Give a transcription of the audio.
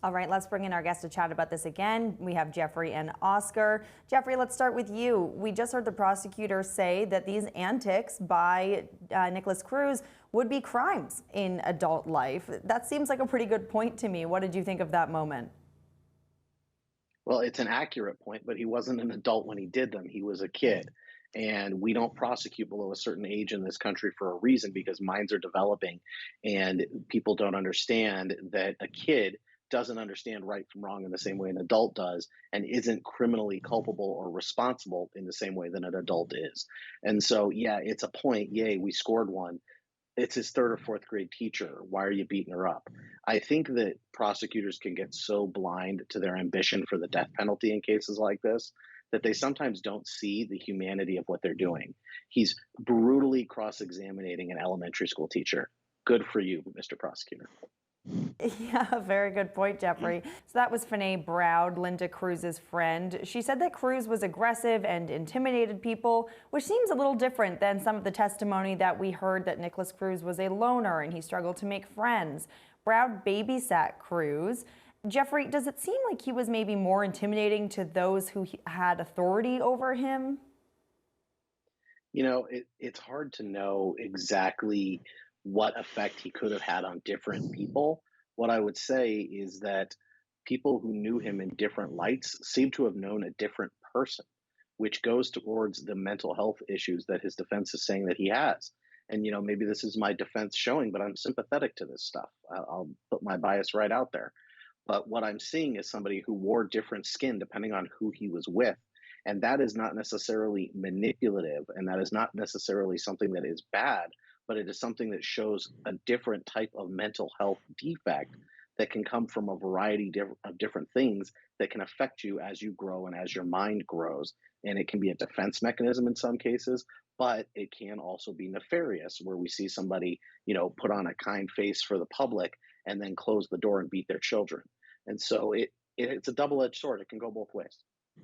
All right, let's bring in our guest to chat about this again. We have Jeffrey and Oscar. Jeffrey, let's start with you. We just heard the prosecutor say that these antics by Nikolas Cruz would be crimes in adult life. That seems like a pretty good point to me. What did you think of that moment? Well, it's an accurate point, but he wasn't an adult when he did them. He was a kid. And we don't prosecute below a certain age in this country for a reason because minds are developing and people don't understand that a kid doesn't understand right from wrong in the same way an adult does and isn't criminally culpable or responsible in the same way that an adult is. And so, yeah, it's a point. Yay, we scored one. It's his third or fourth grade teacher. Why are you beating her up? I think that prosecutors can get so blind to their ambition for the death penalty in cases like this that they sometimes don't see the humanity of what they're doing. He's brutally cross examining an elementary school teacher. Good for you, Mr. Prosecutor. Yeah, very good point, Jeffrey. So that was Fanae Browd, Linda Cruz's friend. She said that Cruz was aggressive and intimidated people, which seems a little different than some of the testimony that we heard that Nikolas Cruz was a loner and he struggled to make friends. Browd babysat Cruz. Jeffrey, does it seem like he was maybe more intimidating to those who had authority over him? It's hard to know exactly what effect he could have had on different people. What I would say is that people who knew him in different lights seem to have known a different person, which goes towards the mental health issues that his defense is saying that he has. And, maybe this is my defense showing, but I'm sympathetic to this stuff. I'll put my bias right out there. But what I'm seeing is somebody who wore different skin depending on who he was with. And that is not necessarily manipulative, and that is not necessarily something that is bad, but it is something that shows a different type of mental health defect that can come from a variety of different things that can affect you as you grow and as your mind grows. And it can be a defense mechanism in some cases, but it can also be nefarious, where we see somebody, put on a kind face for the public and then close the door and beat their children. And so it's a double edged sword. It can go both ways.